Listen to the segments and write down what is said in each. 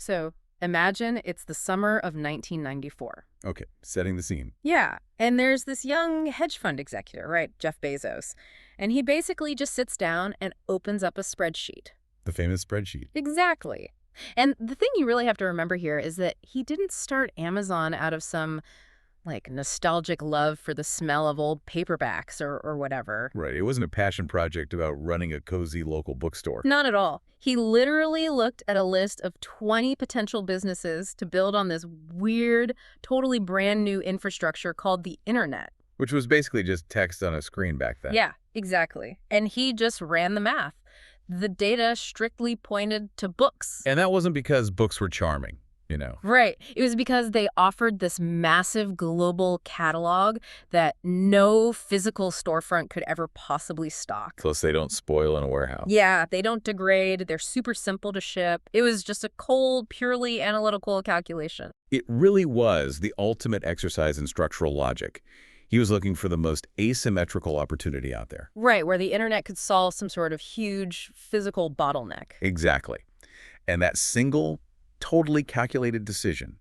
So imagine it's the summer of 1994. Okay, setting the scene. Yeah, and there's this young hedge fund executive, right, Jeff Bezos, and he basically just sits down and opens up a spreadsheet. The famous spreadsheet. Exactly. And the thing you really have to remember here is that he didn't start Amazon out of some, like, nostalgic love for the smell of old paperbacks or whatever. Right, it wasn't a passion project about running a cozy local bookstore. Not at all. He literally looked at a list of 20 potential businesses to build on this weird, totally brand new infrastructure called the internet. Which was basically just text on a screen back then. Yeah, exactly. And he just ran the math. The data strictly pointed to books. And that wasn't because books were charming, you know. Right. It was because they offered this massive global catalog that no physical storefront could ever possibly stock. Plus, they don't spoil in a warehouse. Yeah, they don't degrade. They're super simple to ship. It was just a cold, purely analytical calculation. It really was the ultimate exercise in structural logic. He was looking for the most asymmetrical opportunity out there. Right, where the internet could solve some sort of huge physical bottleneck. Exactly. And that single, totally calculated decision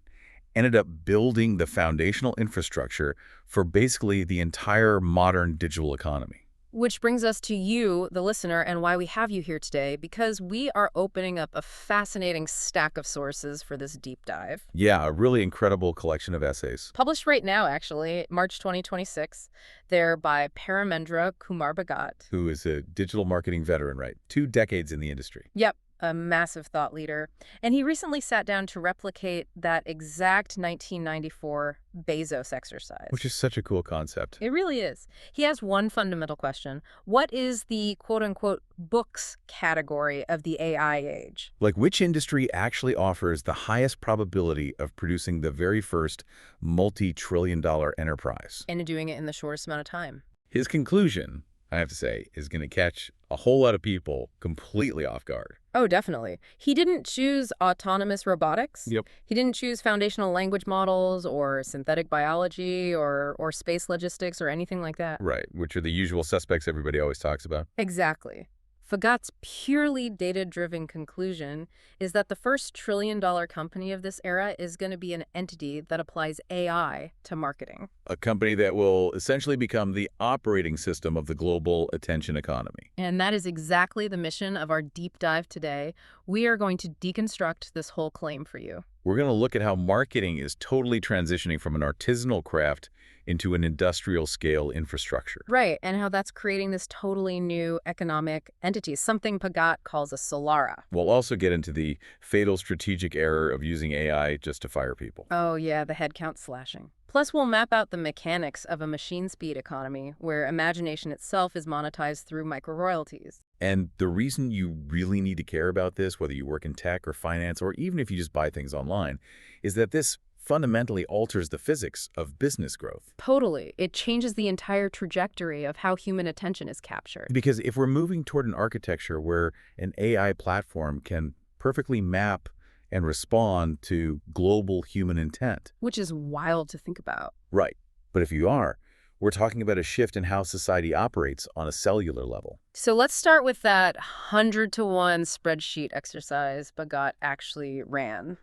ended up building the foundational infrastructure for basically the entire modern digital economy. Which brings us to you, the listener, and why we have you here today, because we are opening up a fascinating stack of sources for this deep dive. Yeah, a really incredible collection of essays. Published right now, actually, March 2026. They're by Paramendra Kumar Bhagat. Who is a digital marketing veteran, right? 2 decades in the industry. Yep, a massive thought leader. And he recently sat down to replicate that exact 1994 Bezos exercise. Which is such a cool concept. It really is. He has one fundamental question. What is the quote-unquote books category of the AI age? Like, which industry actually offers the highest probability of producing the very first multi-trillion-dollar enterprise? And doing it in the shortest amount of time. His conclusion, I have to say, is going to catch a whole lot of people completely off guard. Oh, definitely. He didn't choose autonomous robotics. Yep. He didn't choose foundational language models or synthetic biology or space logistics or anything like that. Right, which are the usual suspects everybody always talks about. Exactly. Bhagat's purely data-driven conclusion is that the first trillion-dollar company of this era is going to be an entity that applies AI to marketing. A company that will essentially become the operating system of the global attention economy. And that is exactly the mission of our deep dive today. We are going to deconstruct this whole claim for you. We're going to look at how marketing is totally transitioning from an artisanal craft into an industrial-scale infrastructure. Right, and how that's creating this totally new economic entity, something Bhagat calls a Solara. We'll also get into the fatal strategic error of using AI just to fire people. Oh yeah, the headcount slashing. Plus, we'll map out the mechanics of a machine speed economy where imagination itself is monetized through micro-royalties. And the reason you really need to care about this, whether you work in tech or finance, or even if you just buy things online, is that this fundamentally alters the physics of business growth. Totally. It changes the entire trajectory of how human attention is captured. Because if we're moving toward an architecture where an AI platform can perfectly map and respond to global human intent. Which is wild to think about. Right. But if you are, we're talking about a shift in how society operates on a cellular level. So let's start with that 100-to-1 spreadsheet exercise Bhagat actually ran.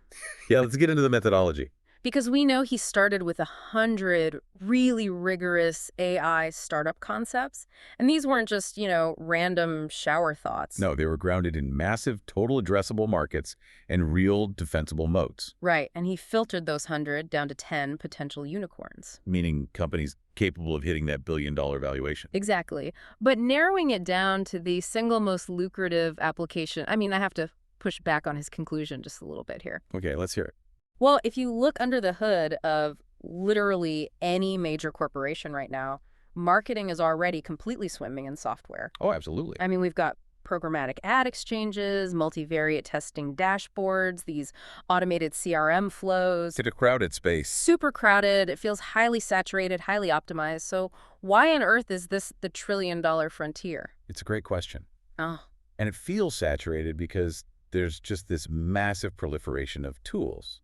Yeah, let's get into the methodology. Because we know he started with 100 really rigorous AI startup concepts. And these weren't just, random shower thoughts. No, they were grounded in massive total addressable markets and real defensible moats. Right, and he filtered those 100 down to 10 potential unicorns. Meaning companies capable of hitting that billion-dollar valuation. Exactly. But narrowing it down to the single most lucrative application, I have to push back on his conclusion just a little bit here. Okay, let's hear it. Well, if you look under the hood of literally any major corporation right now, marketing is already completely swimming in software. Oh, absolutely. We've got programmatic ad exchanges, multivariate testing dashboards, these automated CRM flows. It's a crowded space. Super crowded. It feels highly saturated, highly optimized. So why on earth is this the trillion-dollar frontier? It's a great question. Oh. And it feels saturated because there's just this massive proliferation of tools.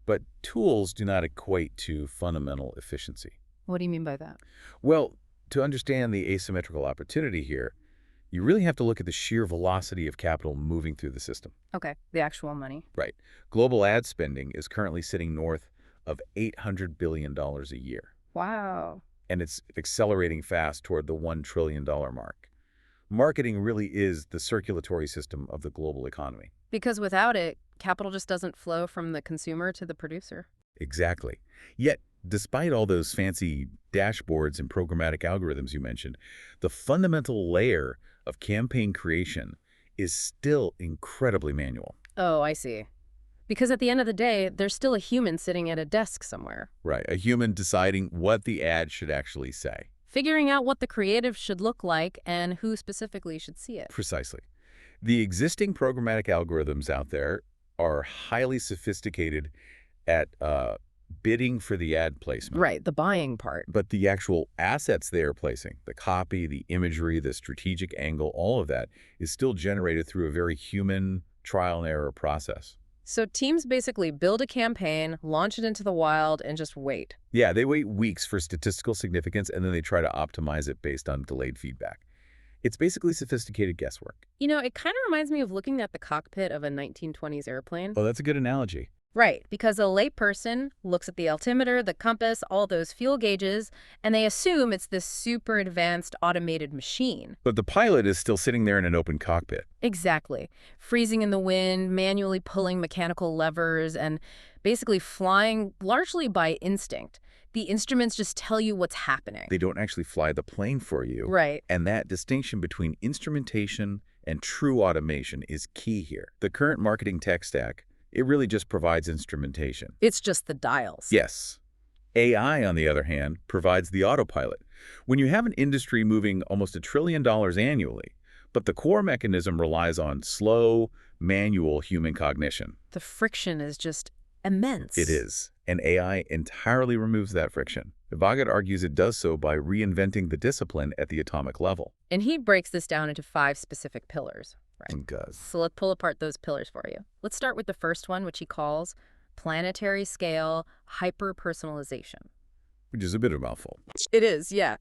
But tools do not equate to fundamental efficiency. What do you mean by that? Well, to understand the asymmetrical opportunity here, You really have to look at the sheer velocity of capital moving through the system. Okay, the actual money. Right. Global ad spending is currently sitting north of $800 billion a year, Wow. and it's accelerating fast toward the $1 trillion mark. Marketing really is the circulatory system of the global economy. Because without it, capital just doesn't flow from the consumer to the producer. Exactly. Yet, despite all those fancy dashboards and programmatic algorithms you mentioned, the fundamental layer of campaign creation is still incredibly manual. Oh, I see. Because at the end of the day, there's still a human sitting at a desk somewhere, Right. A human deciding what the ad should actually say. figuring out what the creative should look like and who specifically should see it. Precisely. The existing programmatic algorithms out there are highly sophisticated at bidding for the ad placement. Right, the buying part. But the actual assets they are placing, the copy, the imagery, the strategic angle, all of that is still generated through a very human trial and error process. So teams basically build a campaign, launch it into the wild, and just wait. Yeah, they wait weeks for statistical significance, and then they try to optimize it based on delayed feedback. It's basically sophisticated guesswork. You know, it kind of reminds me of looking at the cockpit of a 1920s airplane. Oh, that's a good analogy. Right, because a layperson looks at the altimeter, the compass, all those fuel gauges, and they assume it's this super advanced automated machine. But the pilot is still sitting there in an open cockpit. Exactly. Freezing in the wind, manually pulling mechanical levers, and basically flying largely by instinct. The instruments just tell you what's happening. They don't actually fly the plane for you. Right. And that distinction between instrumentation and true automation is key here. The current marketing tech stack, it really just provides instrumentation. It's just the dials. Yes. AI, on the other hand, provides the autopilot. When you have an industry moving almost $1 trillion annually, but the core mechanism relies on slow, manual human cognition. The friction is just immense. It is. And AI entirely removes that friction. Vagat argues it does so by reinventing the discipline at the atomic level. And he breaks this down into 5 specific pillars. Right. And does. So let's pull apart those pillars for you. Let's start with the first one, which he calls planetary scale hyper-personalization. Which is a bit of a mouthful. It is, yeah.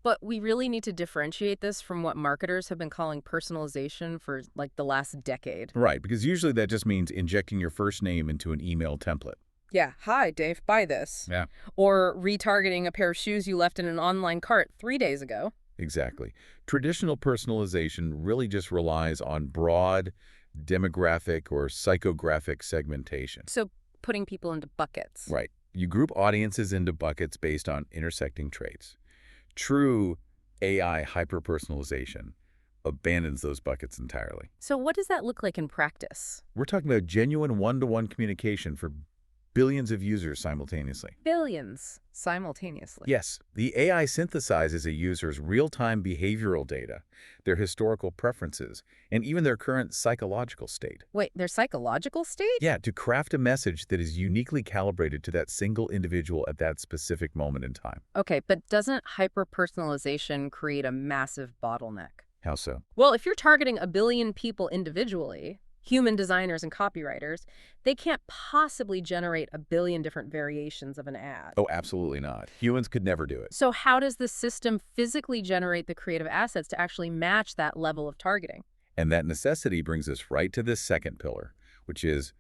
But we really need to differentiate this from what marketers have been calling personalization for like the last decade. Right, because usually that just means injecting your first name into an email template. Yeah, hi, Dave, buy this. Yeah. Or retargeting a pair of shoes you left in an online cart 3 days ago. Exactly. Traditional personalization really just relies on broad demographic or psychographic segmentation. So putting people into buckets. Right. You group audiences into buckets based on intersecting traits. True AI hyper-personalization abandons those buckets entirely. So what does that look like in practice? We're talking about genuine one-to-one communication for billions of users simultaneously. Billions simultaneously. Yes, the AI synthesizes a user's real-time behavioral data, their historical preferences, and even their current psychological state. Wait, their psychological state? Yeah, to craft a message that is uniquely calibrated to that single individual at that specific moment in time. Okay, but doesn't hyper-personalization create a massive bottleneck? How so? Well, if you're targeting a billion people individually, human designers and copywriters, they can't possibly generate a billion different variations of an ad. Oh, absolutely not. Humans could never do it. So how does the system physically generate the creative assets to actually match that level of targeting? And that necessity brings us right to this second pillar, which is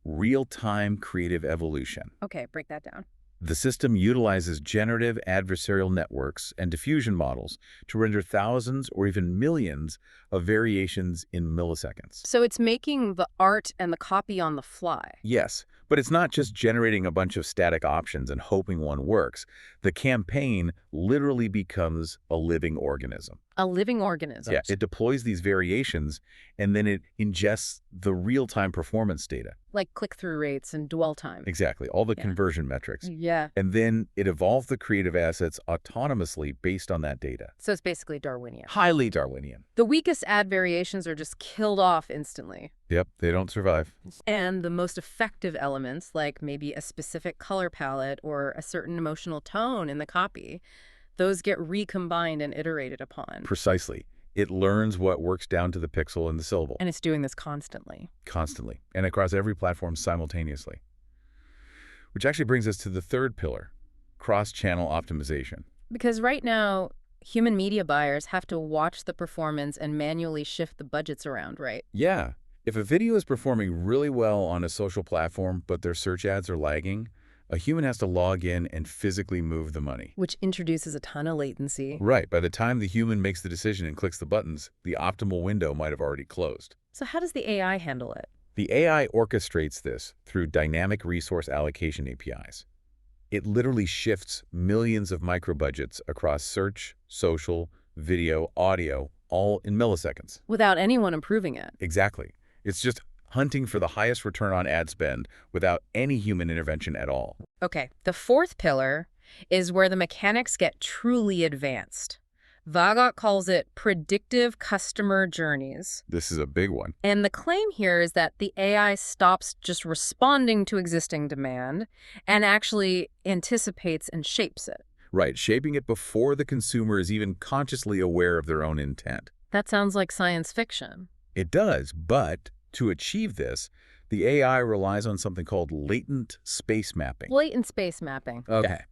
real-time creative evolution. Okay, break that down. The system utilizes generative adversarial networks and diffusion models to render thousands or even millions of variations in milliseconds. So it's making the art and the copy on the fly. Yes, but it's not just generating a bunch of static options and hoping one works. The campaign literally becomes a living organism. A living organism. Yeah, it deploys these variations, and then it ingests the real-time performance data. Like click-through rates and dwell time. Exactly, all the Yeah. conversion metrics. Yeah. And then it evolves the creative assets autonomously based on that data. So it's basically Darwinian. Highly Darwinian. The weakest ad variations are just killed off instantly. Yep, they don't survive. And the most effective elements, like maybe a specific color palette or a certain emotional tone in the copy, those get recombined and iterated upon. Precisely. It learns what works down to the pixel and the syllable. And it's doing this constantly. Constantly, and across every platform simultaneously. Which actually brings us to the third pillar, cross-channel optimization. Because right now, human media buyers have to watch the performance and manually shift the budgets around, right? Yeah. If a video is performing really well on a social platform, but their search ads are lagging, a human has to log in and physically move the money. Which introduces a ton of latency. Right. By the time the human makes the decision and clicks the buttons, the optimal window might have already closed. So how does the AI handle it? The AI orchestrates this through dynamic resource allocation APIs. It literally shifts millions of micro-budgets across search, social, video, audio, all in milliseconds. Without anyone approving it. Exactly. It's just hunting for the highest return on ad spend without any human intervention at all. Okay, the fourth pillar is where the mechanics get truly advanced. Vagot calls it predictive customer journeys. This is a big one. And the claim here is that the AI stops just responding to existing demand and actually anticipates and shapes it. Right, shaping it before the consumer is even consciously aware of their own intent. That sounds like science fiction. It does, but to achieve this, the AI relies on something called latent space mapping. Latent space mapping. Okay.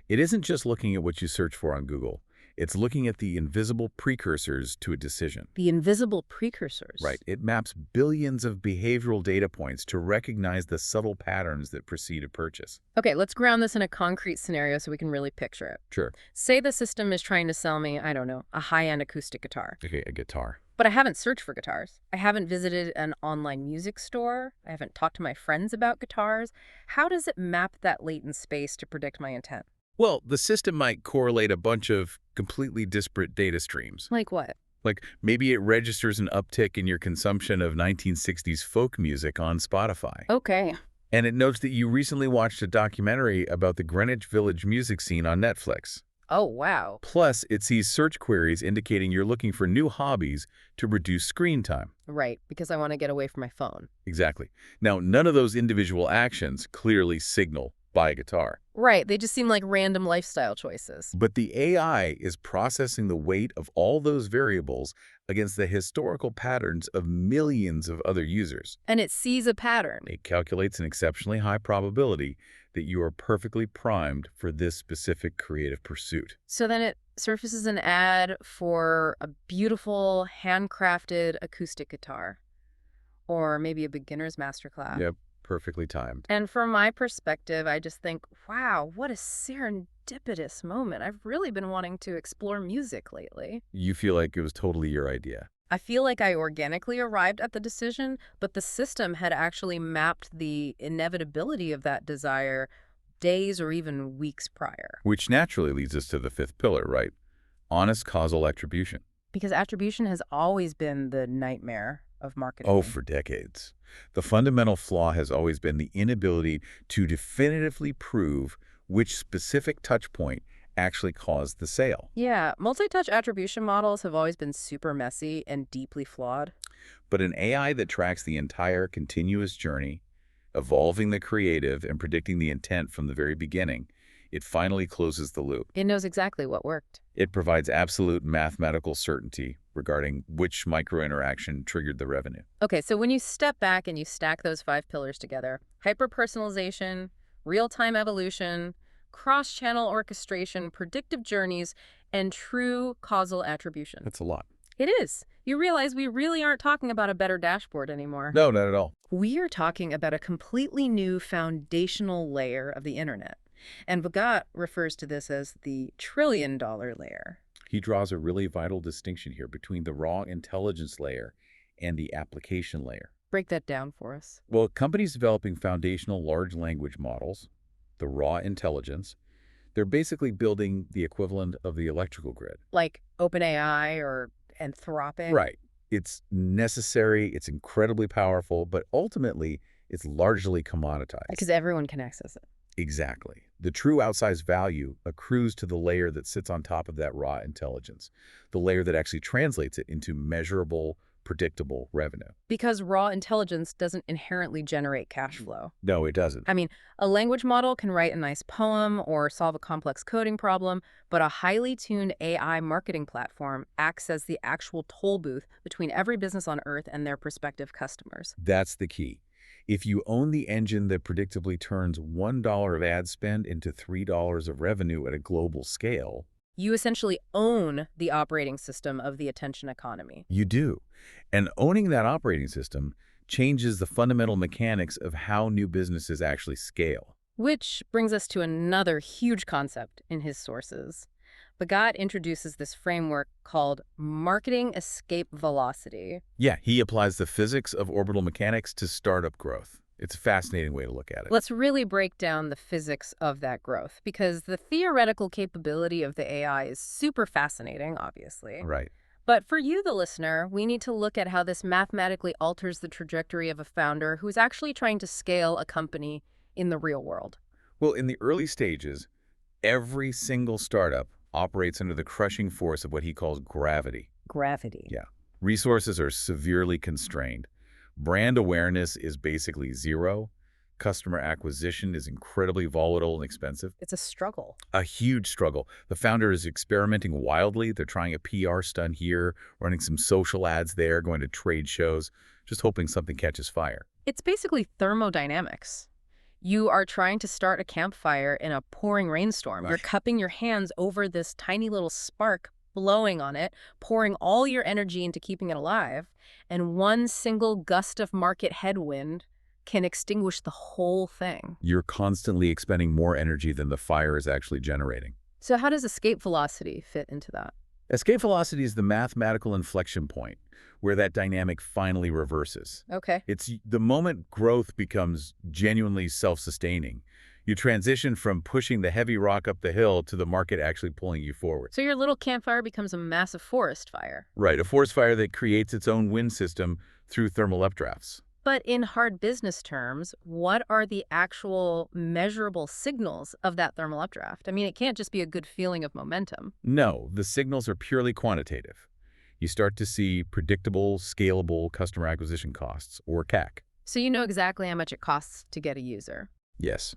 It isn't just looking at what you search for on Google. It's looking at the invisible precursors to a decision. The invisible precursors. Right. It maps billions of behavioral data points to recognize the subtle patterns that precede a purchase. Okay, let's ground this in a concrete scenario so we can really picture it. Sure. Say the system is trying to sell me, I don't know, a high-end acoustic guitar. Okay, a guitar. But I haven't searched for guitars. I haven't visited an online music store. I haven't talked to my friends about guitars. How does it map that latent space to predict my intent? Well, the system might correlate a bunch of completely disparate data streams. Like what? Like maybe it registers an uptick in your consumption of 1960s folk music on Spotify. Okay. And it notes that you recently watched a documentary about the Greenwich Village music scene on Netflix. Oh, wow. Plus, it sees search queries indicating you're looking for new hobbies to reduce screen time. Right, because I want to get away from my phone. Exactly. Now, none of those individual actions clearly signal buy a guitar. Right, they just seem like random lifestyle choices. But the AI is processing the weight of all those variables against the historical patterns of millions of other users. And it sees a pattern. It calculates an exceptionally high probability that you are perfectly primed for this specific creative pursuit. So then it surfaces an ad for a beautiful, handcrafted acoustic guitar. Or maybe a beginner's masterclass. Yep, perfectly timed. And from my perspective, I just think, wow, what a serendipitous moment. I've really been wanting to explore music lately. You feel like it was totally your idea. I feel like I organically arrived at the decision, but the system had actually mapped the inevitability of that desire days or even weeks prior. Which naturally leads us to the fifth pillar, right? Honest causal attribution. Because attribution has always been the nightmare of marketing. Oh, for decades. The fundamental flaw has always been the inability to definitively prove which specific touch point actually caused the sale. Yeah, multi-touch attribution models have always been super messy and deeply flawed. But an AI that tracks the entire continuous journey, evolving the creative and predicting the intent from the very beginning, it finally closes the loop. It knows exactly what worked. It provides absolute mathematical certainty regarding which microinteraction triggered the revenue. Okay, so when you step back and you stack those 5 pillars together, hyper-personalization, real-time evolution, cross-channel orchestration, predictive journeys, and true causal attribution. That's a lot. It is. You realize we really aren't talking about a better dashboard anymore. No, not at all. We are talking about a completely new foundational layer of the internet. And Vagot refers to this as the trillion-dollar layer. He draws a really vital distinction here between the raw intelligence layer and the application layer. Break that down for us. Well, companies developing foundational large language models, the raw intelligence, they're basically building the equivalent of the electrical grid. Like OpenAI or Anthropic? Right. It's necessary, it's incredibly powerful, but ultimately it's largely commoditized. Because everyone can access it. Exactly. The true outsized value accrues to the layer that sits on top of that raw intelligence, the layer that actually translates it into measurable, predictable revenue. Because raw intelligence doesn't inherently generate cash flow. No, it doesn't. I mean, a language model can write a nice poem or solve a complex coding problem, but a highly tuned AI marketing platform acts as the actual toll booth between every business on Earth and their prospective customers. That's the key. If you own the engine that predictably turns $1 of ad spend into $3 of revenue at a global scale, You essentially own the operating system of the attention economy. You do. And owning that operating system changes the fundamental mechanics of how new businesses actually scale. Which brings us to another huge concept in his sources. Bhagat introduces this framework called marketing escape velocity. Yeah, he applies the physics of orbital mechanics to startup growth. It's a fascinating way to look at it. Let's really break down the physics of that growth, because the theoretical capability of the AI is super fascinating, obviously. Right. But for you, the listener, we need to look at how this mathematically alters the trajectory of a founder who's actually trying to scale a company in the real world. Well, in the early stages, every single startup operates under the crushing force of what he calls gravity. Gravity. Yeah. Resources are severely constrained. Brand awareness is basically zero. Customer acquisition is incredibly volatile and expensive. It's a struggle. A huge struggle. The founder is experimenting wildly. They're trying a PR stunt here, running some social ads there, going to trade shows, just hoping something catches fire. It's basically thermodynamics. You are trying to start a campfire in a pouring rainstorm. You're Right. cupping your hands over this tiny little spark, blowing on it, pouring all your energy into keeping it alive, and one single gust of market headwind can extinguish the whole thing. You're constantly expending more energy than the fire is actually generating. So how does escape velocity fit into that? Escape velocity is the mathematical inflection point where that dynamic finally reverses. Okay. It's the moment growth becomes genuinely self-sustaining. You transition from pushing the heavy rock up the hill to the market actually pulling you forward. So your little campfire becomes a massive forest fire. Right, a forest fire that creates its own wind system through thermal updrafts. But in hard business terms, what are the actual measurable signals of that thermal updraft? I mean, it can't just be a good feeling of momentum. No, the signals are purely quantitative. You start to see predictable, scalable customer acquisition costs, or CAC. So you know exactly how much it costs to get a user. Yes.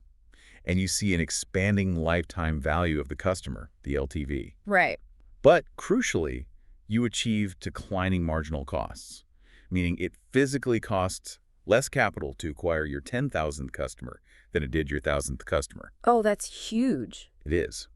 And you see an expanding lifetime value of the customer, the LTV. Right. But crucially, you achieve declining marginal costs, meaning it physically costs less capital to acquire your 10,000th customer than it did your 1,000th customer. Oh, that's huge. It is.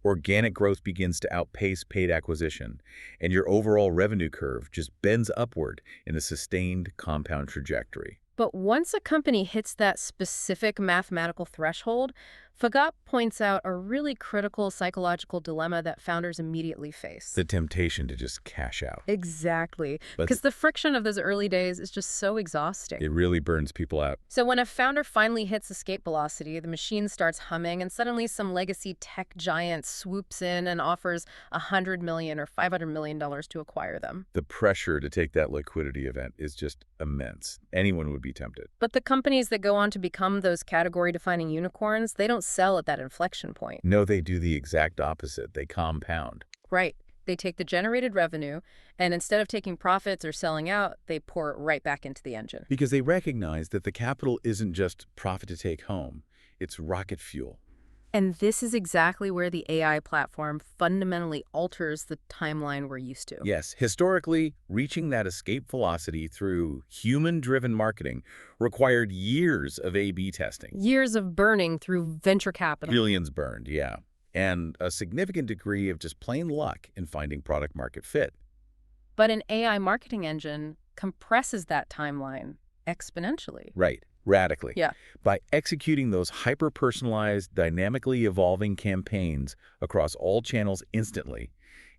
Organic growth begins to outpace paid acquisition, and your overall revenue curve just bends upward in a sustained compound trajectory. But once a company hits that specific mathematical threshold, Phagat points out a really critical psychological dilemma that founders immediately face. The temptation to just cash out. Exactly. But Because the friction of those early days is just so exhausting. it really burns people out. So when a founder finally hits escape velocity, the machine starts humming, and suddenly some legacy tech giant swoops in and offers $100 million or $500 million to acquire them. The pressure to take that liquidity event is just immense. Anyone would be tempted. But the companies that go on to become those category-defining unicorns, they don't sell at that inflection point. No, they do the exact opposite. They compound. Right. They take the generated revenue, and instead of taking profits or selling out, they pour it right back into the engine. Because they recognize that the capital isn't just profit to take home. It's rocket fuel. And this is exactly where the AI platform fundamentally alters the timeline we're used to. Yes, historically, reaching that escape velocity through human-driven marketing required years of A/B testing. Years of burning through venture capital. Billions burned, yeah. And a significant degree of just plain luck in finding product market fit. But an AI marketing engine compresses that timeline exponentially. Right, radically. Yeah. By executing those hyper-personalized, dynamically evolving campaigns across all channels instantly,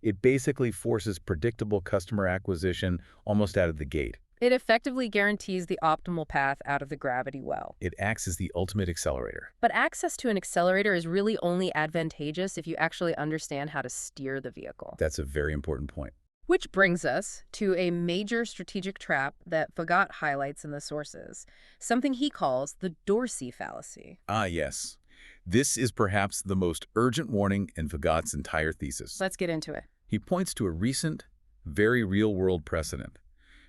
it basically forces predictable customer acquisition almost out of the gate. It effectively guarantees the optimal path out of the gravity well. It acts as the ultimate accelerator. But access to an accelerator is really only advantageous if you actually understand how to steer the vehicle. That's a very important point. Which brings us to a major strategic trap that Phagat highlights in the sources, something he calls the Dorsey fallacy. Ah, yes. This is perhaps the most urgent warning in Phagat's entire thesis. Let's get into it. He points to a recent, very real-world precedent.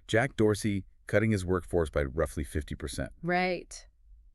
Jack Dorsey cutting his workforce by roughly 50%. Right.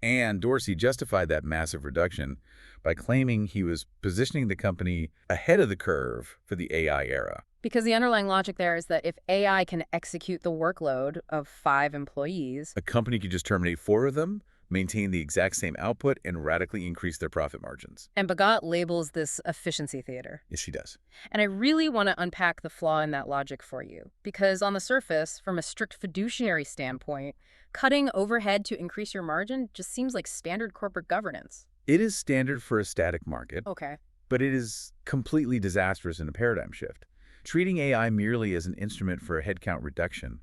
And Dorsey justified that massive reduction by claiming he was positioning the company ahead of the curve for the AI era. Because the underlying logic there is that if AI can execute the workload of 5 employees, A company could just terminate 4 of them, maintain the exact same output, and radically increase their profit margins. And Bagat labels this efficiency theater. Yes, she does. And I really want to unpack the flaw in that logic for you, because on the surface, from a strict fiduciary standpoint, cutting overhead to increase your margin just seems like standard corporate governance. It is standard for a static market, Okay. but it is completely disastrous in a paradigm shift. Treating AI merely as an instrument for a headcount reduction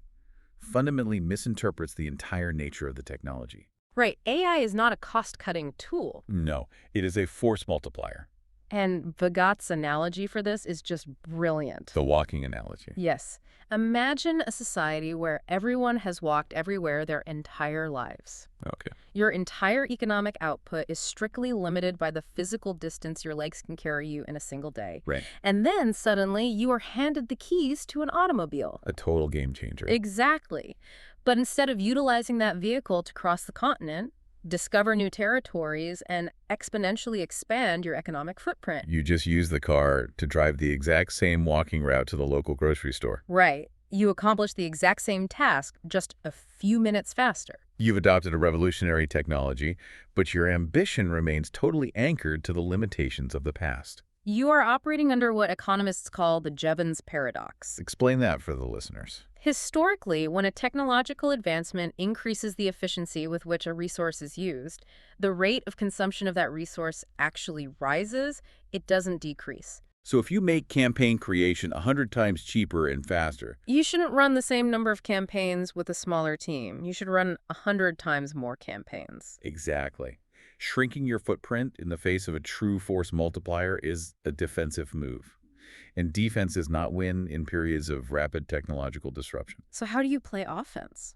fundamentally misinterprets the entire nature of the technology. Right, AI is not a cost-cutting tool. No, it is a force multiplier. And Bagat's analogy for this is just brilliant. The walking analogy. Yes. Imagine a society where everyone has walked everywhere their entire lives. Okay. Your entire economic output is strictly limited by the physical distance your legs can carry you in a single day. Right. And then suddenly you are handed the keys to an automobile. A total game changer. Exactly. But instead of utilizing that vehicle to cross the continent, discover new territories, and exponentially expand your economic footprint. You just use the car to drive the exact same walking route to the local grocery store. Right. You accomplish the exact same task, just a few minutes faster. You've adopted a revolutionary technology, but your ambition remains totally anchored to the limitations of the past. You are operating under what economists call the Jevons paradox. Explain that for the listeners. Historically, when a technological advancement increases the efficiency with which a resource is used, the rate of consumption of that resource actually rises, it doesn't decrease. So if you make campaign creation 100 times cheaper and faster, You shouldn't run the same number of campaigns with a smaller team. You should run 100 times more campaigns. exactly. Shrinking your footprint in the face of a true force multiplier is a defensive move. And defense does not win in periods of rapid technological disruption. So how do you play offense?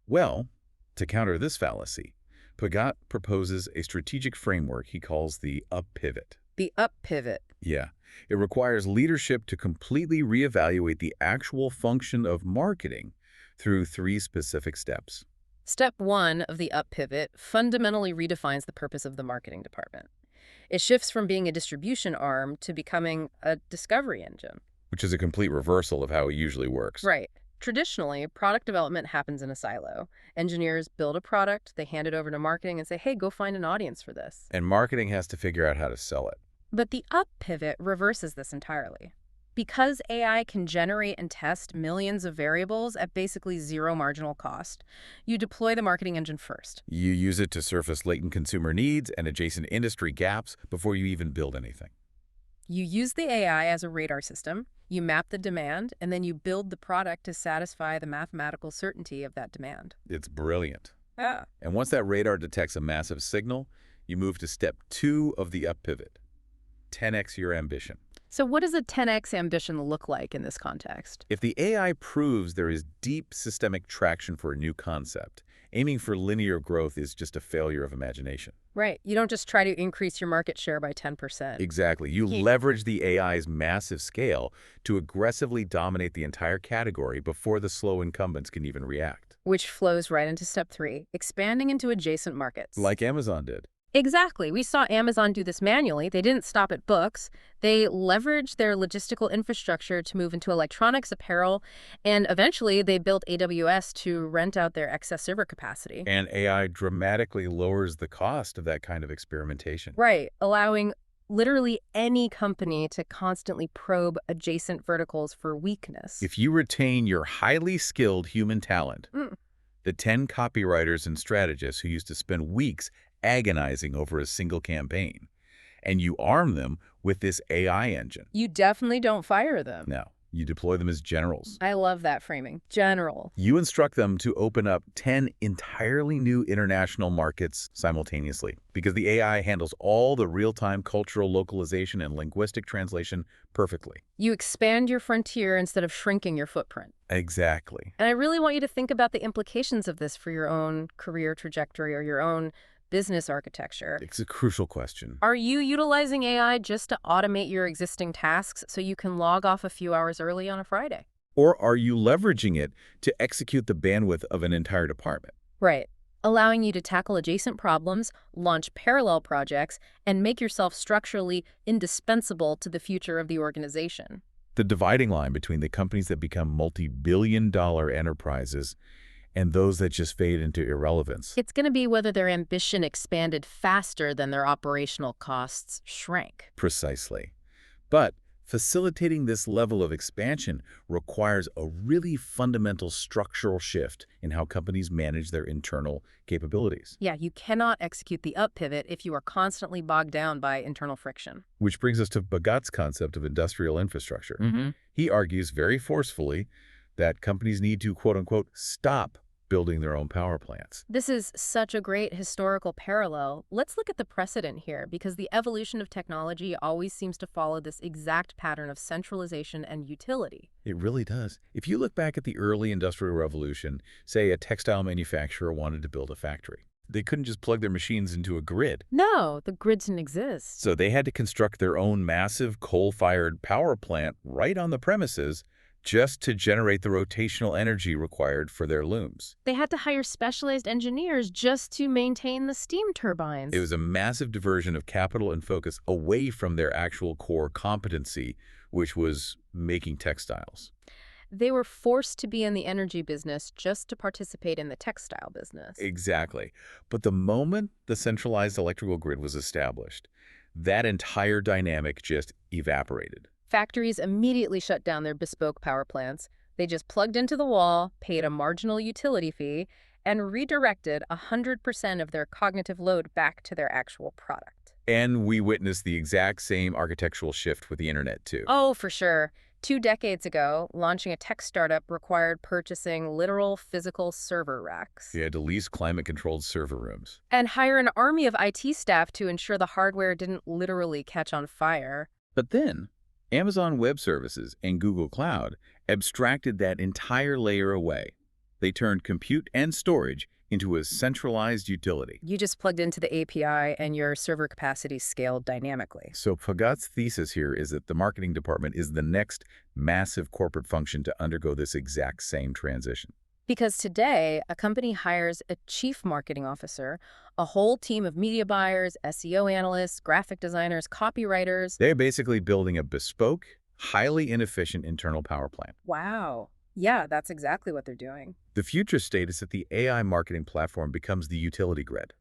Well, to counter this fallacy, Pagat proposes a strategic framework he calls the up pivot. The up pivot. Yeah, it requires leadership to completely reevaluate the actual function of marketing through 3 specific steps. Step 1 of the up pivot fundamentally redefines the purpose of the marketing department. It shifts from being a distribution arm to becoming a discovery engine. Which is a complete reversal of how it usually works. Right. Traditionally, product development happens in a silo. Engineers build a product, they hand it over to marketing and say, hey, go find an audience for this. And marketing has to figure out how to sell it. But the up pivot reverses this entirely. Because AI can generate and test millions of variables at basically zero marginal cost, you deploy the marketing engine first. You use it to surface latent consumer needs and adjacent industry gaps before you even build anything. You use the AI as a radar system, you map the demand, and then you build the product to satisfy the mathematical certainty of that demand. It's brilliant. Yeah. And once that radar detects a massive signal, you move to step 2 of the up pivot. 10x your ambition. So what does a 10x ambition look like in this context? If the AI proves there is deep systemic traction for a new concept, aiming for linear growth is just a failure of imagination. Right. You don't just try to increase your market share by 10%. Exactly. You leverage the AI's massive scale to aggressively dominate the entire category before the slow incumbents can even react. Which flows right into step 3, expanding into adjacent markets. Like Amazon did. Exactly. We saw Amazon do this manually. They didn't stop at books. They leveraged their logistical infrastructure to move into electronics, apparel, and eventually they built AWS to rent out their excess server capacity. And AI dramatically lowers the cost of that kind of experimentation. Right, allowing literally any company to constantly probe adjacent verticals for weakness. If you retain your highly skilled human talent, the 10 copywriters and strategists who used to spend weeks agonizing over a single campaign, and you arm them with this AI engine. You definitely don't fire them. No, you deploy them as generals. I love that framing. General. You instruct them to open up 10 entirely new international markets simultaneously because the AI handles all the real-time cultural localization and linguistic translation perfectly. You expand your frontier instead of shrinking your footprint. Exactly. And I really want you to think about the implications of this for your own career trajectory or your own business architecture. It's a crucial question. Are you utilizing AI just to automate your existing tasks so you can log off a few hours early on a Friday? Or are you leveraging it to execute the bandwidth of an entire department? Right. Allowing you to tackle adjacent problems, launch parallel projects, and make yourself structurally indispensable to the future of the organization. The dividing line between the companies that become multi-billion-dollar enterprises and those that just fade into irrelevance. It's going to be whether their ambition expanded faster than their operational costs shrank. Precisely. But facilitating this level of expansion requires a really fundamental structural shift in how companies manage their internal capabilities. Yeah, you cannot execute the up pivot if you are constantly bogged down by internal friction. Which brings us to Bhagat's concept of industrial infrastructure. He argues very forcefully that companies need to, quote-unquote, stop building their own power plants. This is such a great historical parallel. Let's look at the precedent here, because the evolution of technology always seems to follow this exact pattern of centralization and utility. It really does. If you look back at the early Industrial Revolution, say a textile manufacturer wanted to build a factory. They couldn't just plug their machines into a grid. No, the grid didn't exist. So they had to construct their own massive coal-fired power plant right on the premises just to generate the rotational energy required for their looms. They had to hire specialized engineers just to maintain the steam turbines. It was a massive diversion of capital and focus away from their actual core competency, which was making textiles. They were forced to be in the energy business just to participate in the textile business. Exactly. But the moment the centralized electrical grid was established, that entire dynamic just evaporated. Factories immediately shut down their bespoke power plants. They just plugged into the wall, paid a marginal utility fee, and redirected 100% of their cognitive load back to their actual product. And we witnessed the exact same architectural shift with the internet, too. Oh, for sure. 2 decades ago, launching a tech startup required purchasing literal physical server racks. You had to lease climate-controlled server rooms. And hire an army of IT staff to ensure the hardware didn't literally catch on fire. But then, Amazon Web Services and Google Cloud abstracted that entire layer away. They turned compute and storage into a centralized utility. You just plugged into the API and your server capacity scaled dynamically. So Bhagat's thesis here is that the marketing department is the next massive corporate function to undergo this exact same transition. Because today, a company hires a chief marketing officer, a whole team of media buyers, SEO analysts, graphic designers, copywriters. They're basically building a bespoke, highly inefficient internal power plant. Wow. Yeah, that's exactly what they're doing. The future state is that the AI marketing platform becomes the utility grid.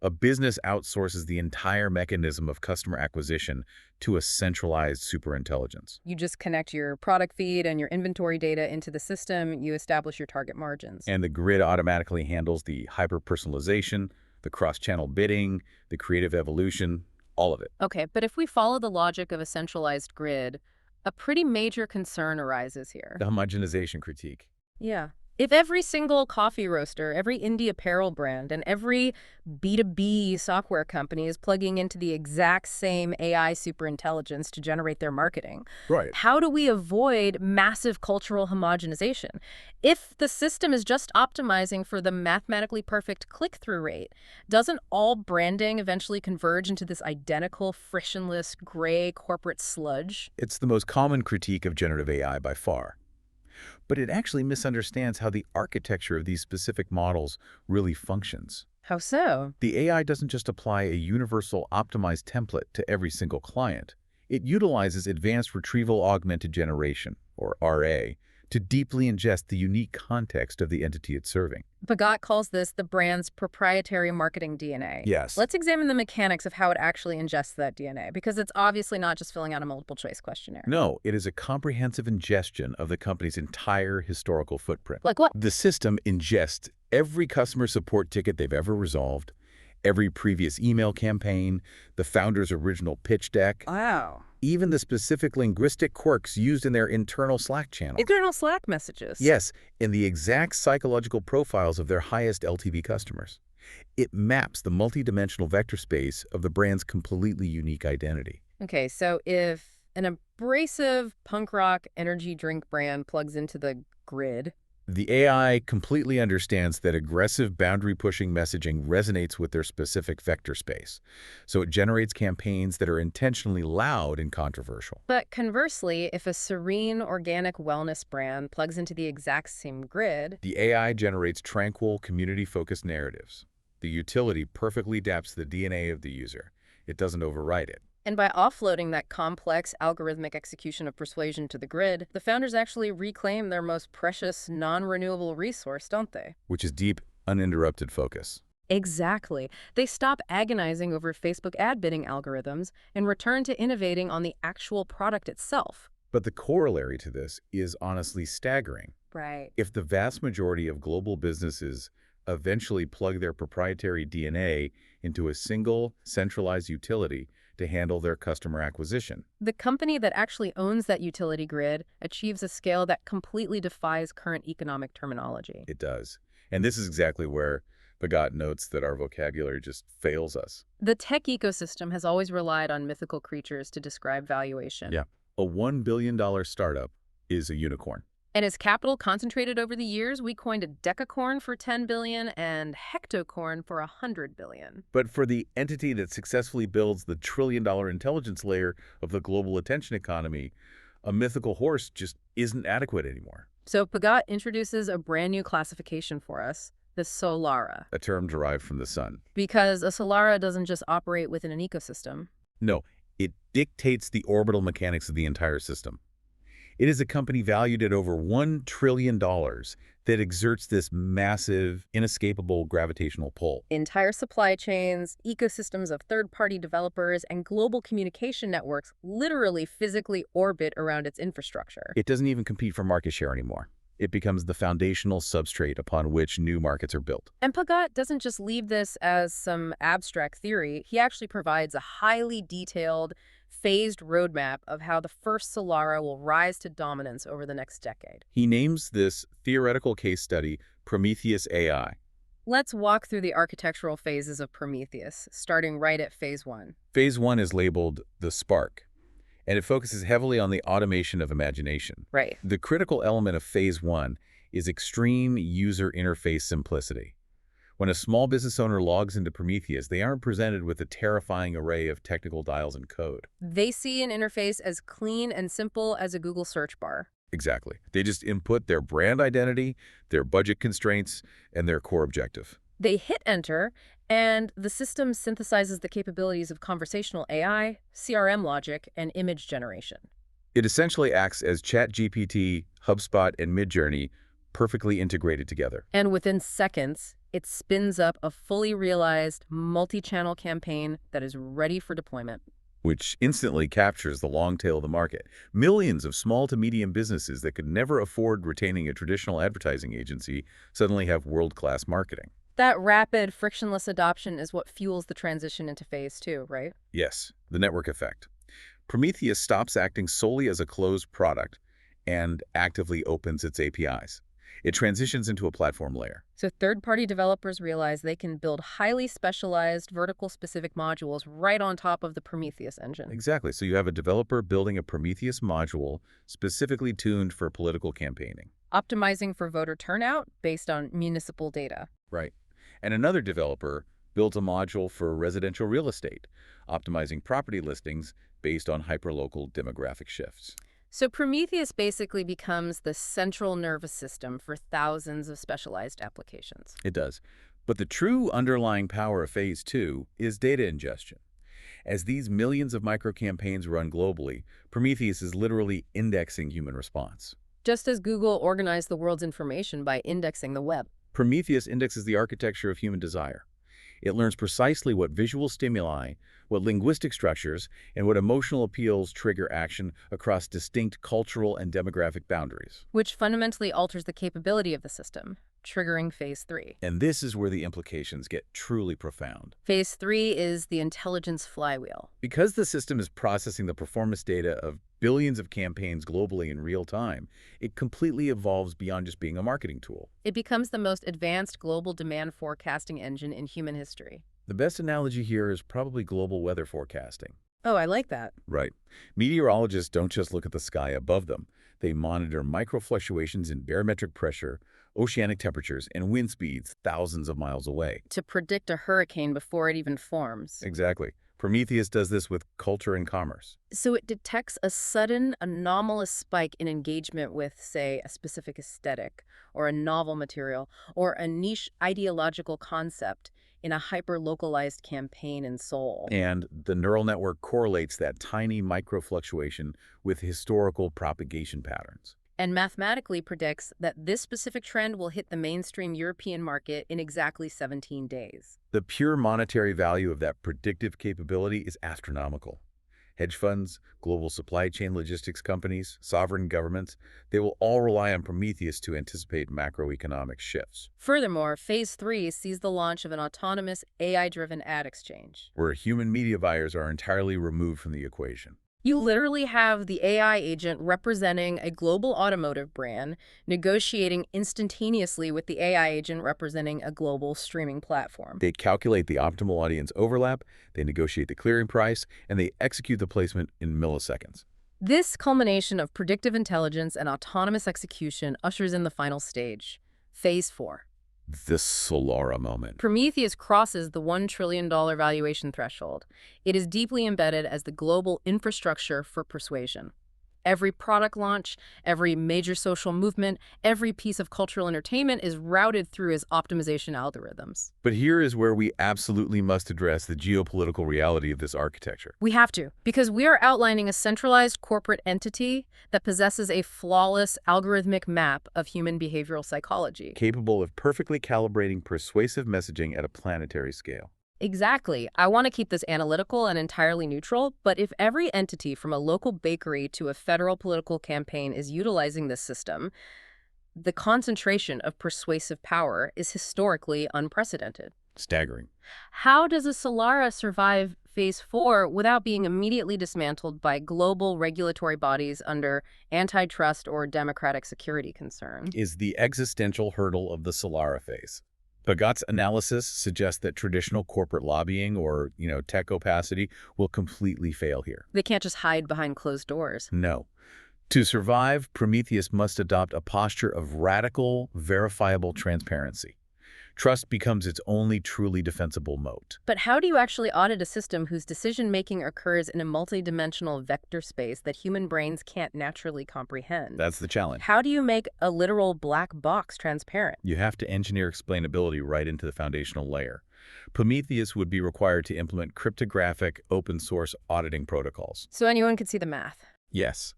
A business outsources the entire mechanism of customer acquisition to a centralized superintelligence. You just connect your product feed and your inventory data into the system, you establish your target margins. And the grid automatically handles the hyper-personalization, the cross-channel bidding, the creative evolution, all of it. Okay, but if we follow the logic of a centralized grid, a pretty major concern arises here. The homogenization critique. Yeah. If every single coffee roaster, every indie apparel brand, and every B2B software company is plugging into the exact same AI superintelligence to generate their marketing, Right. how do we avoid massive cultural homogenization? If the system is just optimizing for the mathematically perfect click-through rate, doesn't all branding eventually converge into this identical, frictionless, gray corporate sludge? It's the most common critique of generative AI by far. But it actually misunderstands how the architecture of these specific models really functions. How so? The AI doesn't just apply a universal optimized template to every single client. It utilizes advanced retrieval augmented generation, or RA, to deeply ingest the unique context of the entity it's serving. Bhagat calls this the brand's proprietary marketing DNA. Yes. Let's examine the mechanics of how it actually ingests that DNA, because it's obviously not just filling out a multiple-choice questionnaire. No, it is a comprehensive ingestion of the company's entire historical footprint. Like what? The system ingests every customer support ticket they've ever resolved, every previous email campaign, the founder's original pitch deck, Wow. even the specific linguistic quirks used in their internal Slack channel. Internal Slack messages. Yes, in the exact psychological profiles of their highest LTV customers. It maps the multidimensional vector space of the brand's completely unique identity. Okay, so if an abrasive punk rock energy drink brand plugs into the grid, The AI completely understands that aggressive boundary-pushing messaging resonates with their specific vector space, so it generates campaigns that are intentionally loud and controversial. but conversely, if a serene organic wellness brand plugs into the exact same grid, The AI generates tranquil, community-focused narratives. The utility perfectly adapts the DNA of the user. It doesn't overwrite it. And by offloading that complex algorithmic execution of persuasion to the grid, the founders actually reclaim their most precious, non-renewable resource, don't they? Which is deep, uninterrupted focus. Exactly. They stop agonizing over Facebook ad bidding algorithms and return to innovating on the actual product itself. But the corollary to this is honestly staggering. Right. If the vast majority of global businesses eventually plug their proprietary DNA into a single, centralized utility to handle their customer acquisition, The company that actually owns that utility grid achieves a scale that completely defies current economic terminology. it does. And this is exactly where Pagott notes that our vocabulary just fails us. The tech ecosystem has always relied on mythical creatures to describe valuation. Yeah. A $1 billion startup is a unicorn. And as capital concentrated over the years, we coined a decacorn for 10 billion and hectocorn for 100 billion. But for the entity that successfully builds the trillion-dollar intelligence layer of the global attention economy, a mythical horse just isn't adequate anymore. So Pagott introduces a brand new classification for us, the Solara. A term derived from the sun. Because a Solara doesn't just operate within an ecosystem. No, it dictates the orbital mechanics of the entire system. It is a company valued at over $1 trillion that exerts this massive, inescapable gravitational pull. Entire supply chains, ecosystems of third-party developers, and global communication networks literally physically orbit around its infrastructure. It doesn't even compete for market share anymore. It becomes the foundational substrate upon which new markets are built. And Pagott doesn't just leave this as some abstract theory. He actually provides a highly detailed, phased roadmap of how the first Solara will rise to dominance over the next decade. He names this theoretical case study Prometheus AI. Let's walk through the architectural phases of Prometheus, starting right at Phase 1. Phase 1 is labeled the Spark, and it focuses heavily on the automation of imagination. Right. The critical element of Phase 1 is extreme user interface simplicity. When a small business owner logs into Prometheus, they aren't presented with a terrifying array of technical dials and code. They see an interface as clean and simple as a Google search bar. Exactly. They just input their brand identity, their budget constraints, and their core objective. They hit enter, and the system synthesizes the capabilities of conversational AI, CRM logic, and image generation. It essentially acts as ChatGPT, HubSpot, and Midjourney perfectly integrated together. And within seconds, it spins up a fully realized multi-channel campaign that is ready for deployment. Which instantly captures the long tail of the market. Millions of small to medium businesses that could never afford retaining a traditional advertising agency suddenly have world-class marketing. That rapid, frictionless adoption is what fuels the transition into Phase 2, right? Yes, the network effect. Prometheus stops acting solely as a closed product and actively opens its APIs. It transitions into a platform layer. So third-party developers realize they can build highly specialized, vertical-specific modules right on top of the Prometheus engine. Exactly. So you have a developer building a Prometheus module specifically tuned for political campaigning. Optimizing for voter turnout based on municipal data. Right. And another developer builds a module for residential real estate, optimizing property listings based on hyperlocal demographic shifts. So Prometheus basically becomes the central nervous system for thousands of specialized applications. It does. But the true underlying power of Phase 2 is data ingestion. As these millions of micro-campaigns run globally, Prometheus is literally indexing human response. Just as Google organized the world's information by indexing the web. Prometheus indexes the architecture of human desire. It learns precisely what visual stimuli, what linguistic structures, and what emotional appeals trigger action across distinct cultural and demographic boundaries. Which fundamentally alters the capability of the system, triggering Phase 3. And this is where the implications get truly profound. Phase 3 is the intelligence flywheel. Because the system is processing the performance data of billions of campaigns globally in real time, it completely evolves beyond just being a marketing tool. It becomes the most advanced global demand forecasting engine in human history. The best analogy here is probably global weather forecasting. Oh, I like that. Right. Meteorologists don't just look at the sky above them. They monitor microfluctuations in barometric pressure, oceanic temperatures, and wind speeds thousands of miles away. To predict a hurricane before it even forms. Exactly. Prometheus does this with culture and commerce. So it detects a sudden, anomalous spike in engagement with, say, a specific aesthetic, or a novel material, or a niche ideological concept in a hyper-localized campaign in Seoul. And the neural network correlates that tiny microfluctuation with historical propagation patterns. And mathematically predicts that this specific trend will hit the mainstream European market in exactly 17 days. The pure monetary value of that predictive capability is astronomical. Hedge funds, global supply chain logistics companies, sovereign governments, they will all rely on Prometheus to anticipate macroeconomic shifts, Furthermore, Phase 3 sees the launch of an autonomous AI-driven ad exchange. where human media buyers are entirely removed from the equation. You literally have the AI agent representing a global automotive brand negotiating instantaneously with the AI agent representing a global streaming platform. They calculate the optimal audience overlap, they negotiate the clearing price, and they execute the placement in milliseconds. This culmination of predictive intelligence and autonomous execution ushers in the final stage, Phase 4. The Solara moment. Prometheus crosses the $1 trillion valuation threshold. It is deeply embedded as the global infrastructure for persuasion. Every product launch, every major social movement, every piece of cultural entertainment is routed through its optimization algorithms. But here is where we absolutely must address the geopolitical reality of this architecture. We have to, because we are outlining a centralized corporate entity that possesses a flawless algorithmic map of human behavioral psychology. Capable of perfectly calibrating persuasive messaging at a planetary scale. Exactly. I want to keep this analytical and entirely neutral, but if every entity from a local bakery to a federal political campaign is utilizing this system, the concentration of persuasive power is historically unprecedented. Staggering. How does a Solara survive Phase 4 without being immediately dismantled by global regulatory bodies under antitrust or democratic security concern? Is the existential hurdle of the Solara phase. Bhagat's analysis suggests that traditional corporate lobbying or, tech opacity will completely fail here. They can't just hide behind closed doors. No. To survive, Prometheus must adopt a posture of radical, verifiable transparency. Trust becomes its only truly defensible moat. But how do you actually audit a system whose decision-making occurs in a multidimensional vector space that human brains can't naturally comprehend? That's the challenge. How do you make a literal black box transparent? You have to engineer explainability right into the foundational layer. Prometheus would be required to implement cryptographic, open-source auditing protocols. So anyone could see the math. Yes.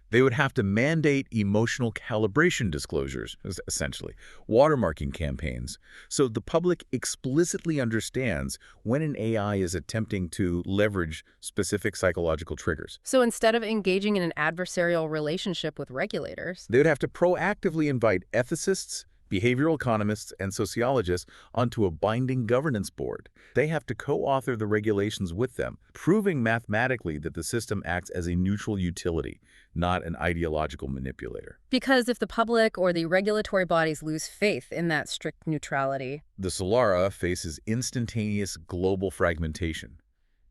They would have to mandate emotional calibration disclosures, essentially, watermarking campaigns, so the public explicitly understands when an AI is attempting to leverage specific psychological triggers. So instead of engaging in an adversarial relationship with regulators, They would have to proactively invite ethicists, behavioral economists, and sociologists onto a binding governance board. They have to co-author the regulations with them, proving mathematically that the system acts as a neutral utility, not an ideological manipulator. because if the public or the regulatory bodies lose faith in that strict neutrality, The Solara faces instantaneous global fragmentation.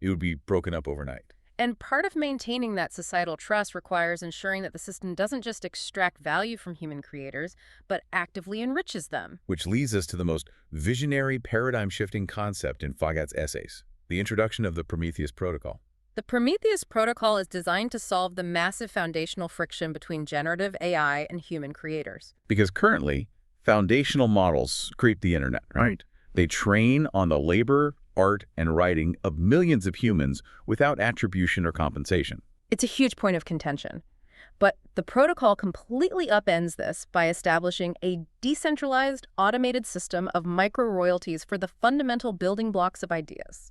It would be broken up overnight. and part of maintaining that societal trust requires ensuring that the system doesn't just extract value from human creators, but actively enriches them. Which leads us to the most visionary, paradigm-shifting concept in Phagat's essays, the introduction of the Prometheus Protocol. The Prometheus protocol is designed to solve the massive foundational friction between generative AI and human creators. Because currently, foundational models creep the internet, right? They train on the labor, art, and writing of millions of humans without attribution or compensation. It's a huge point of contention. But the protocol completely upends this by establishing a decentralized, automated system of micro-royalties for the fundamental building blocks of ideas.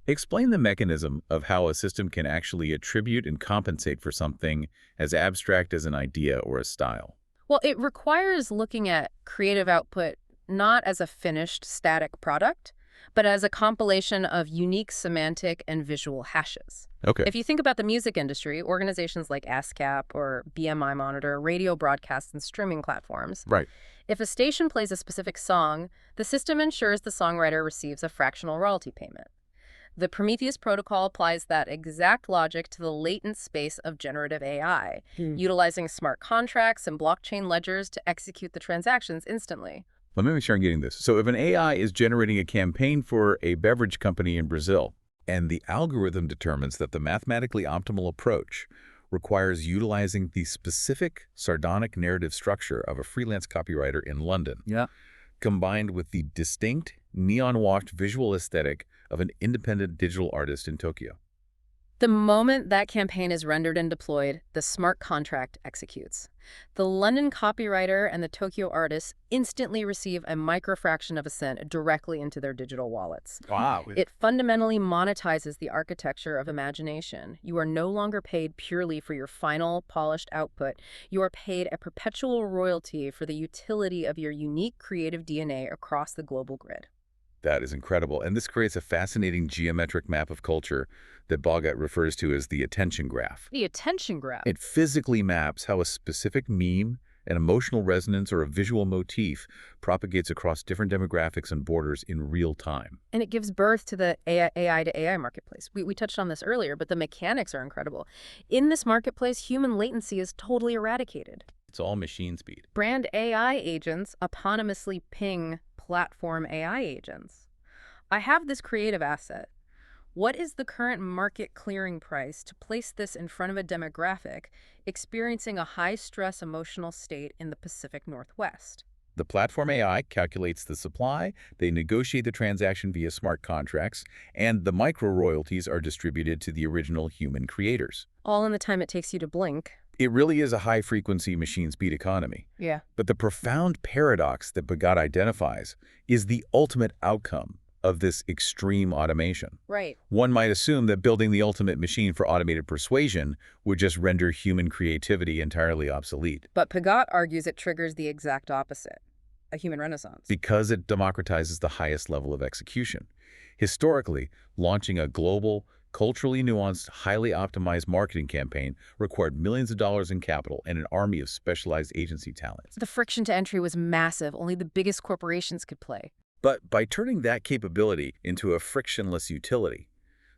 Explain the mechanism of how a system can actually attribute and compensate for something as abstract as an idea or a style. Well, it requires looking at creative output not as a finished, static product, but as a compilation of unique semantic and visual hashes. Okay. If you think about the music industry, organizations like ASCAP or BMI Monitor, radio broadcasts, and streaming platforms, Right. if a station plays a specific song, the system ensures the songwriter receives a fractional royalty payment. The Prometheus protocol applies that exact logic to the latent space of generative AI, utilizing smart contracts and blockchain ledgers to execute the transactions instantly. Let me make sure I'm getting this. So if an AI is generating a campaign for a beverage company in Brazil, and the algorithm determines that the mathematically optimal approach requires utilizing the specific sardonic narrative structure of a freelance copywriter in London, Yeah. combined with the distinct, neon-washed visual aesthetic of an independent digital artist in Tokyo. The moment that campaign is rendered and deployed, the smart contract executes. The London copywriter and the Tokyo artist instantly receive a microfraction of a cent directly into their digital wallets. Wow. It fundamentally monetizes the architecture of imagination. You are no longer paid purely for your final, polished output. You are paid a perpetual royalty for the utility of your unique creative DNA across the global grid. That is incredible. And this creates a fascinating geometric map of culture that Bogat refers to as the attention graph. The attention graph. It physically maps how a specific meme, an emotional resonance, or a visual motif propagates across different demographics and borders in real time. And it gives birth to the AI to AI marketplace. We touched on this earlier, but the mechanics are incredible. In this marketplace, human latency is totally eradicated. It's all machine speed. Brand AI agents autonomously ping platform AI agents. I have this creative asset. What is the current market clearing price to place this in front of a demographic experiencing a high-stress emotional state in the Pacific Northwest? The platform AI calculates the supply, they negotiate the transaction via smart contracts, and the micro-royalties are distributed to the original human creators. All in the time it takes you to blink. It really is a high-frequency machine speed economy. Yeah. But the profound paradox that Bogat identifies is the ultimate outcome of this extreme automation. Right. One might assume that building the ultimate machine for automated persuasion would just render human creativity entirely obsolete. But Pagat argues it triggers the exact opposite, a human renaissance. Because it democratizes the highest level of execution. Historically, launching a global, culturally nuanced, highly optimized marketing campaign required millions of dollars in capital and an army of specialized agency talent. The friction to entry was massive. Only the biggest corporations could play. But by turning that capability into a frictionless utility,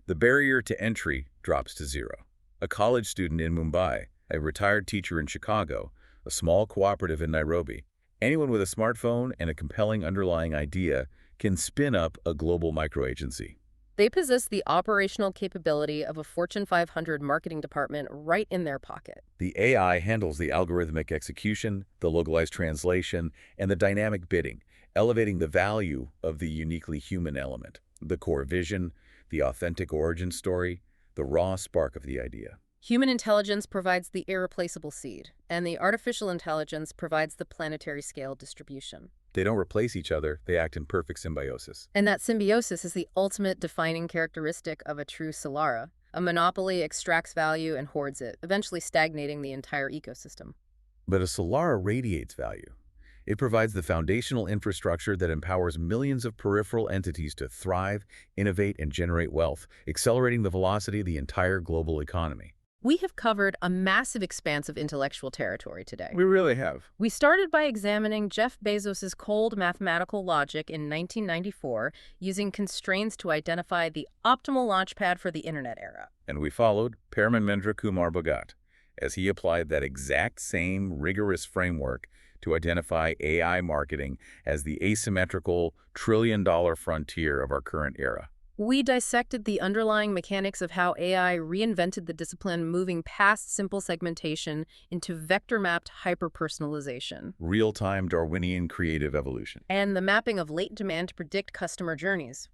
the barrier to entry drops to zero. A college student in Mumbai, a retired teacher in Chicago, a small cooperative in Nairobi, anyone with a smartphone and a compelling underlying idea can spin up a global microagency. They possess the operational capability of a Fortune 500 marketing department right in their pocket. The AI handles the algorithmic execution, the localized translation, and the dynamic bidding, elevating the value of the uniquely human element, the core vision, the authentic origin story, the raw spark of the idea. Human intelligence provides the irreplaceable seed, and the artificial intelligence provides the planetary scale distribution. They don't replace each other, they act in perfect symbiosis. And that symbiosis is the ultimate defining characteristic of a true Solara. A monopoly extracts value and hoards it, eventually stagnating the entire ecosystem. But a Solara radiates value. It provides the foundational infrastructure that empowers millions of peripheral entities to thrive, innovate, and generate wealth, accelerating the velocity of the entire global economy. We have covered a massive expanse of intellectual territory today. We really have. We started by examining Jeff Bezos's cold mathematical logic in 1994, using constraints to identify the optimal launchpad for the internet era. And we followed Paramanindra Kumar Bogat as he applied that exact same rigorous framework to identify AI marketing as the asymmetrical trillion-dollar frontier of our current era. We dissected the underlying mechanics of how AI reinvented the discipline, moving past simple segmentation into vector-mapped hyper-personalization. Real-time Darwinian creative evolution. And the mapping of latent demand to predict customer journeys.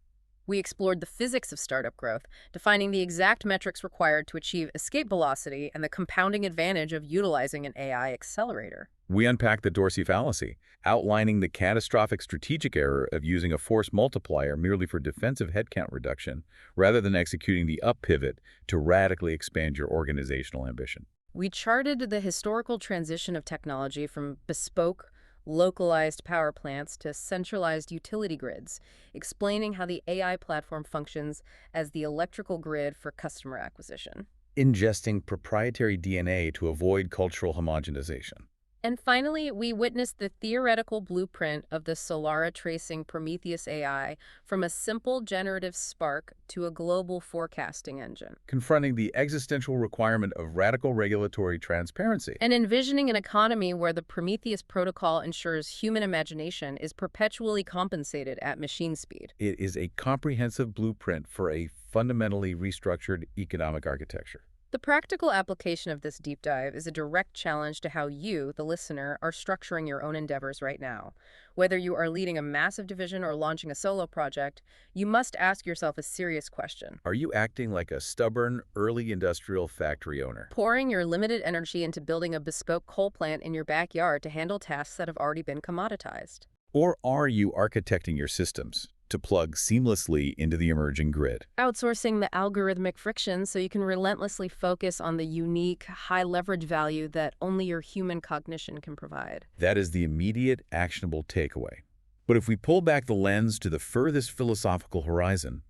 We explored the physics of startup growth, defining the exact metrics required to achieve escape velocity and the compounding advantage of utilizing an AI accelerator. We unpacked the Dorsey fallacy, outlining the catastrophic strategic error of using a force multiplier merely for defensive headcount reduction, rather than executing the up pivot to radically expand your organizational ambition. We charted the historical transition of technology from bespoke, localized power plants to centralized utility grids, explaining how the AI platform functions as the electrical grid for customer acquisition. Ingesting proprietary DNA to avoid cultural homogenization. And finally, we witnessed the theoretical blueprint of the Solara tracing Prometheus AI from a simple generative spark to a global forecasting engine. Confronting the existential requirement of radical regulatory transparency. And envisioning an economy where the Prometheus protocol ensures human imagination is perpetually compensated at machine speed. It is a comprehensive blueprint for a fundamentally restructured economic architecture. The practical application of this deep dive is a direct challenge to how you, the listener, are structuring your own endeavors right now. Whether you are leading a massive division or launching a solo project, you must ask yourself a serious question. Are you acting like a stubborn, early industrial factory owner? Pouring your limited energy into building a bespoke coal plant in your backyard to handle tasks that have already been commoditized. Or are you architecting your systems to plug seamlessly into the emerging grid? Outsourcing the algorithmic friction so you can relentlessly focus on the unique, high-leverage value that only your human cognition can provide. That is the immediate, actionable takeaway. But if we pull back the lens to the furthest philosophical horizon,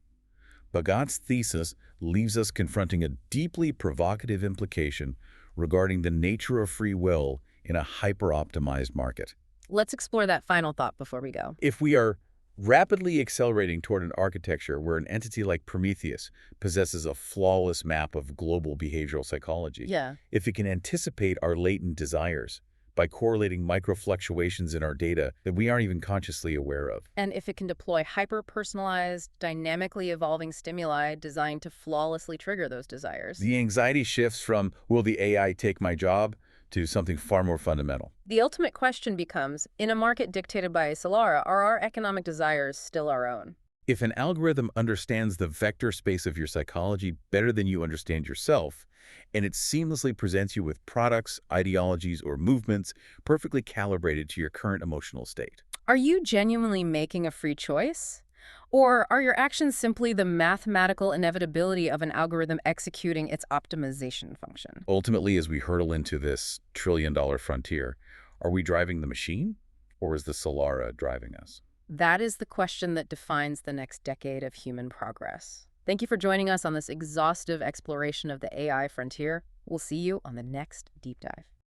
Bhagat's thesis leaves us confronting a deeply provocative implication regarding the nature of free will in a hyper-optimized market. Let's explore that final thought before we go. If we are rapidly accelerating toward an architecture where an entity like Prometheus possesses a flawless map of global behavioral psychology, Yeah. if it can anticipate our latent desires by correlating microfluctuations in our data that we aren't even consciously aware of. And if it can deploy hyper-personalized, dynamically evolving stimuli designed to flawlessly trigger those desires. The anxiety shifts from, will the AI take my job, to something far more fundamental. The ultimate question becomes, in a market dictated by Solara, are our economic desires still our own? If an algorithm understands the vector space of your psychology better than you understand yourself, and it seamlessly presents you with products, ideologies, or movements perfectly calibrated to your current emotional state. Are you genuinely making a free choice? Or are your actions simply the mathematical inevitability of an algorithm executing its optimization function? Ultimately, as we hurtle into this trillion-dollar frontier, are we driving the machine, or is the Solara driving us? That is the question that defines the next decade of human progress. Thank you for joining us on this exhaustive exploration of the AI frontier. We'll see you on the next deep dive.